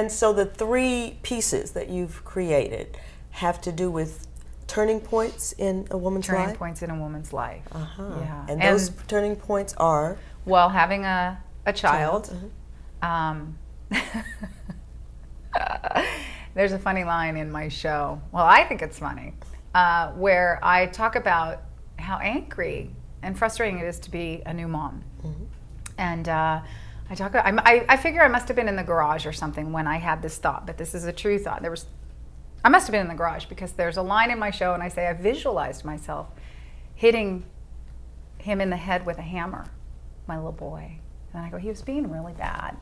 And so the three pieces that you've created have to do with turning points in a woman's life? Turning points in a woman's life. Yeah. And those turning points are? Well, having a child. There's a funny line in my show. Well, I think it's funny, where I talk about how angry and frustrating it is to be a new mom. And I figure I must have been in the garage or something when I had this thought, but this is a true thought. I must have been in the garage because there's a line in my show and I say I visualized myself hitting him in the head with a hammer, my little boy. And I go, he was being really bad.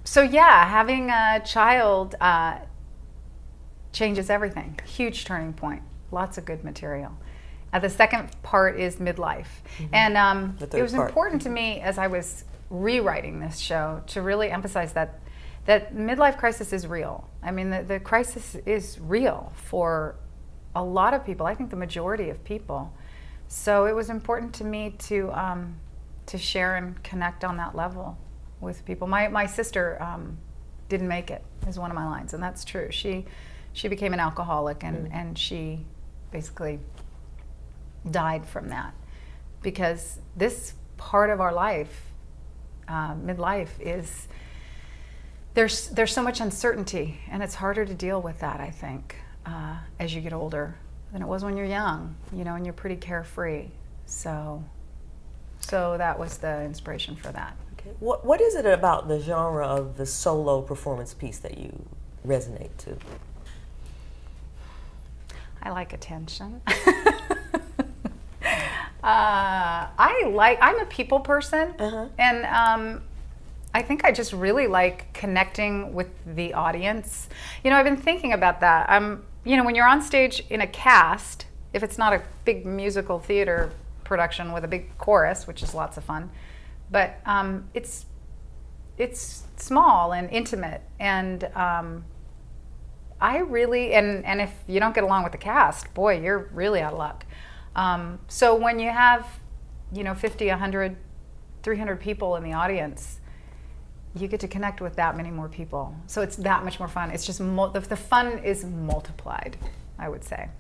So yeah, having a child changes everything. Huge turning point. Lots of good material. The second part is midlife. And it was important to me as I was rewriting this show to really emphasize that midlife crisis is real. I mean, the crisis is real for a lot of people. I think the majority of people. So it was important to me to share and connect on that level with people. My sister didn't make it, is one of my lines, and that's true. She became an alcoholic, and she basically died from that, because this part of our life, midlife, is there's so much uncertainty, and it's harder to deal with that, I think, as you get older than it was when you're young, and you're pretty carefree. So that was the inspiration for that. Okay. What is it about the genre of the solo performance piece that you resonate to? I like attention. I'm a people person, and I think I just really like connecting with the audience. I've been thinking about that. When you're on stage in a cast, if it's not a big musical theater production with a big chorus, which is lots of fun, but it's small and intimate, and I really, and if you don't get along with the cast, boy, you're really out of luck. So when you have 50, 100, 300 people in the audience, you get to connect with that many more people. So it's that much more fun. It's just the fun is multiplied, I would say.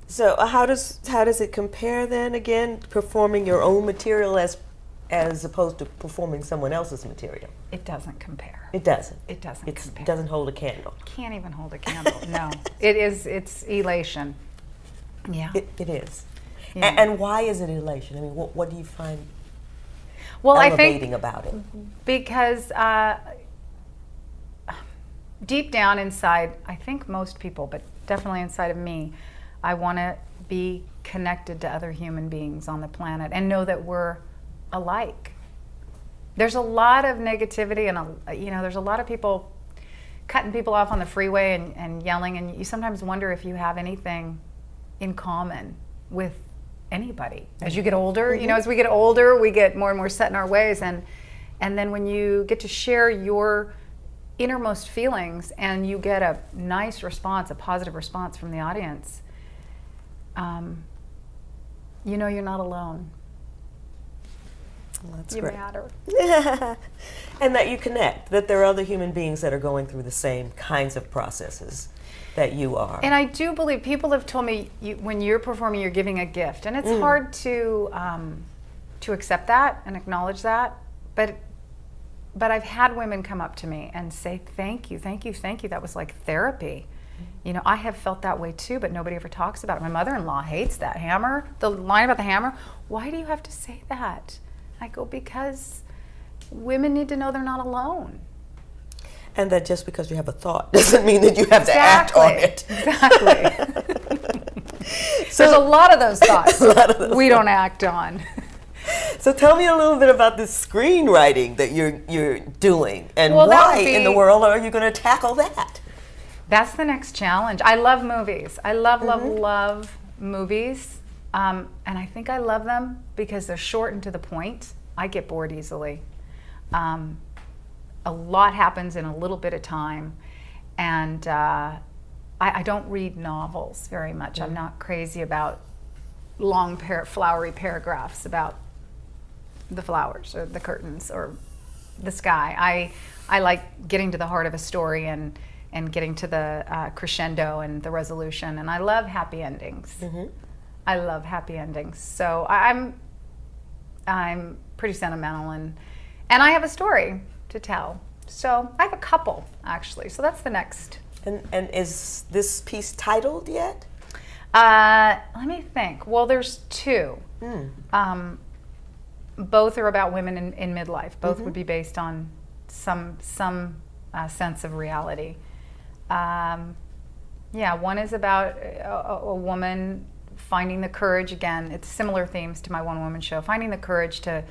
So how does it compare then, again, performing your own material as opposed to performing someone else's material? It doesn't compare. It doesn't. It doesn't compare. It doesn't hold a candle. Can't even hold a candle. No. It's elation. Yeah. It is. Yeah. And why is it elation? I mean, what do you find elevating about it? Because deep down inside, I think most people, but definitely inside of me, I want to be connected to other human beings on the planet and know that we're alike. There's a lot of negativity, and there's a lot of people cutting people off on the freeway and yelling, and you sometimes wonder if you have anything in common with anybody. As you get older, as we get older, we get more and more set in our ways, and then when you get to share your innermost feelings and you get a nice response, a positive response from the audience, you're not alone. Well, that's you great. matter. And that you connect, that there are other human beings that are going through the same kinds of processes that you are. And I do believe, people have told me, when you're performing, you're giving a gift, and it's hard to accept that and acknowledge that, but I've had women come up to me and say, thank you, thank you, thank you. That was like therapy. I have felt that way too, but nobody ever talks about it. My mother-in-law hates that hammer, the line about the hammer. Why do you have to say that? I go, because women need to know they're not alone. And that just because you have a thought doesn't mean that you have to act on it. Exactly. So there's a lot of those thoughts we don't act on. So tell me a little bit about the screenwriting that you're doing, and why in the world are you going to tackle that? That's the next challenge. I love movies. I love movies. And I think I love them because they're short and to the point. I get bored easily. A lot happens in a little bit of time. And I don't read novels very much. I'm not crazy about long, flowery paragraphs about the flowers or the curtains or the sky. I like getting to the heart of a story and getting to the crescendo and the resolution. And I love happy endings. I love happy endings. So I'm pretty sentimental, and I have a story to tell. So I have a couple, actually. So that's the next. And is this piece titled yet? Let me think. Well, there's two. Both are about women in midlife. Both would be based on some sense of reality. One is about a woman finding the courage. Again, it's similar themes to my one-woman show. Finding the courage to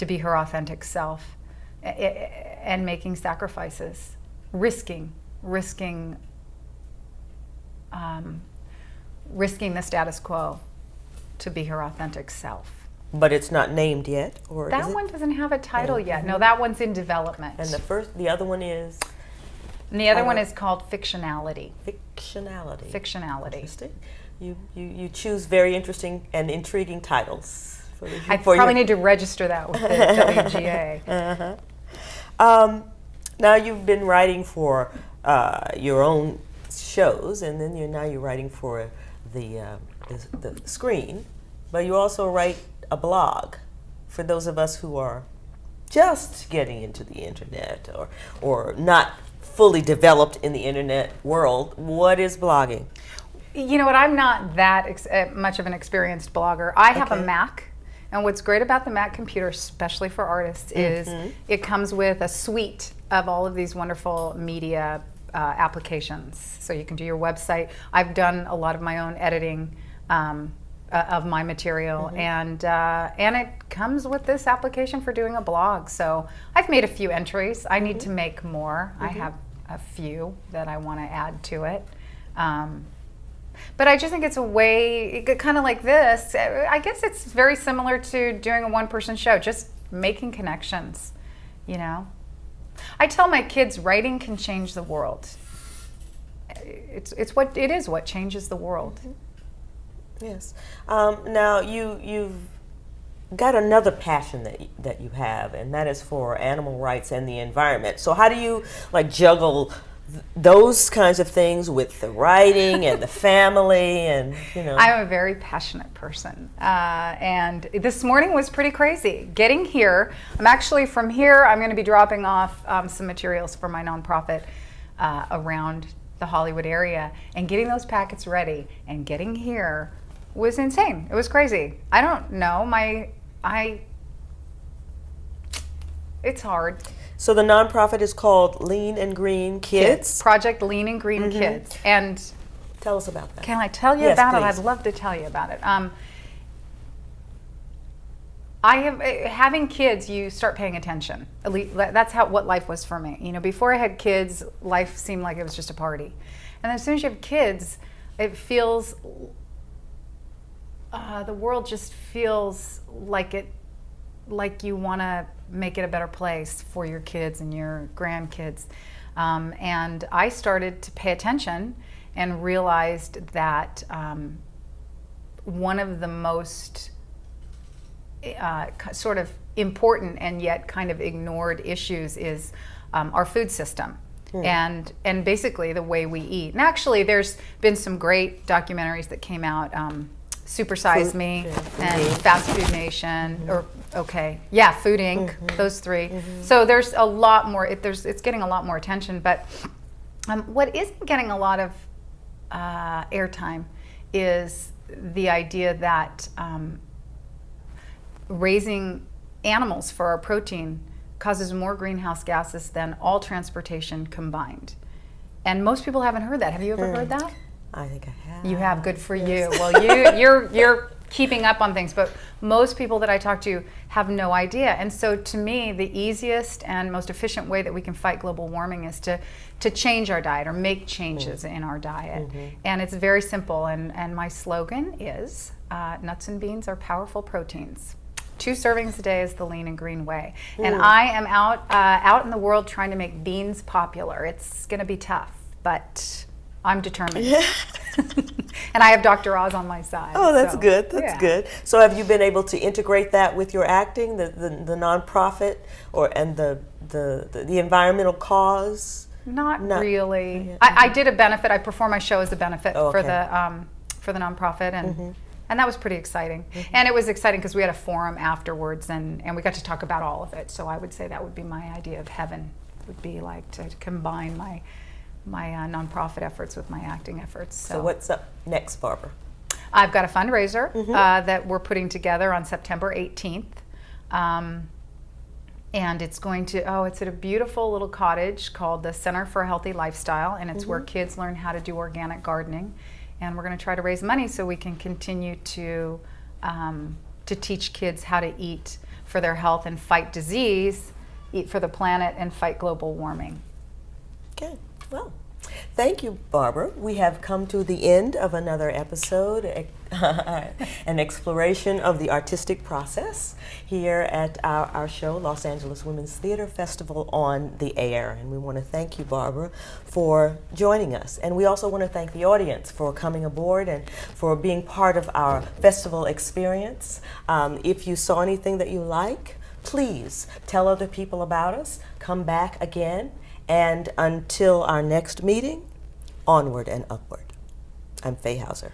be her authentic self, and making sacrifices, risking the status quo to be her authentic self. But it's not named yet, or that one doesn't have a title yet. No, that one's in development. And the other one is. And the other one is called Fictionality. Fictionality. Interesting. You choose very interesting and intriguing titles. I probably need to register that with the WGA. Now you've been writing for your own shows, and then you're writing for the screen, but you also write a blog for those of us who are just getting into the internet or not fully developed in the internet world. What is blogging? You know what? I'm not that much of an experienced blogger. I have a Mac, and what's great about the Mac computer, especially for artists, is it comes with a suite of all of these wonderful media applications. So you can do your website. I've done a lot of my own editing of my material, and it comes with this application for doing a blog. So I've made a few entries. I need to make more. I have a few that I want to add to it. But I just think it's a way, kind of like this, I guess it's very similar to doing a one-person show, just making connections, you know? I tell my kids writing can change the world. It is what changes the world. Yes. Now you've got another passion that you have, and that is for animal rights and the environment. So how do you juggle those kinds of things with the writing and the family and I'm a very passionate person, and this morning was pretty crazy. Getting here, I'm actually from here. I'm going to be dropping off some materials for my nonprofit around the Hollywood area, and getting those packets ready and getting here was insane. It was crazy. I don't know. It's hard. So the nonprofit is called Lean and Green Kids? Project Lean and Green Kids. And tell us about that. Can I tell you about it? I'd love to tell you about it. Having kids, you start paying attention. At least that's what life was for me. Before I had kids, life seemed like it was just a party. And as soon as you have kids, it feels, the world just feels like you want to make it a better place for your kids and your grandkids. And I started to pay attention and realized that one of the most sort of important and yet kind of ignored issues is our food system. And basically the way we eat. And actually there's been some great documentaries that came out, Super Size Me and Fast Food Nation, Food Inc., those three. So there's a lot more, it's getting a lot more attention, but what isn't getting a lot of airtime is the idea that raising animals for our protein causes more greenhouse gases than all transportation combined. And most people haven't heard that. Have you ever heard that? I think I have. You have. Good for you. Well, you're keeping up on things, but most people that I talk to have no idea. And so to me, the easiest and most efficient way that we can fight global warming is to change our diet or make changes in our diet. And it's very simple. And my slogan is, nuts and beans are powerful proteins. 2 servings a day is the lean and green way. And I am out in the world trying to make beans popular. It's going to be tough, but I'm determined. And I have Dr. Oz on my side. Oh, that's so, good. That's good. So have you been able to integrate that with your acting, the nonprofit, and the environmental cause? Not really. I did a benefit. I performed my show as a benefit for the nonprofit, and that was pretty exciting. And it was exciting because we had a forum afterwards, and we got to talk about all of it. So I would say that would be my idea of heaven, would be like to combine my nonprofit efforts with my acting efforts. So what's up next, Barbara? I've got a fundraiser that we're putting together on September 18th. And it's going to, it's at a beautiful little cottage called the Center for a Healthy Lifestyle, and it's where kids learn how to do organic gardening. And we're going to try to raise money so we can continue to teach kids how to eat for their health and fight disease, eat for the planet, and fight global warming. Okay, well, thank you, Barbara. We have come to the end of another episode, an exploration of the artistic process here at our show, Los Angeles Women's Theater Festival on the Air. And we want to thank you, Barbara, for joining us. And we also want to thank the audience for coming aboard and for being part of our festival experience. If you saw anything that you like, please tell other people about us. Come back again. And until our next meeting, onward and upward. I'm Faye Hauser.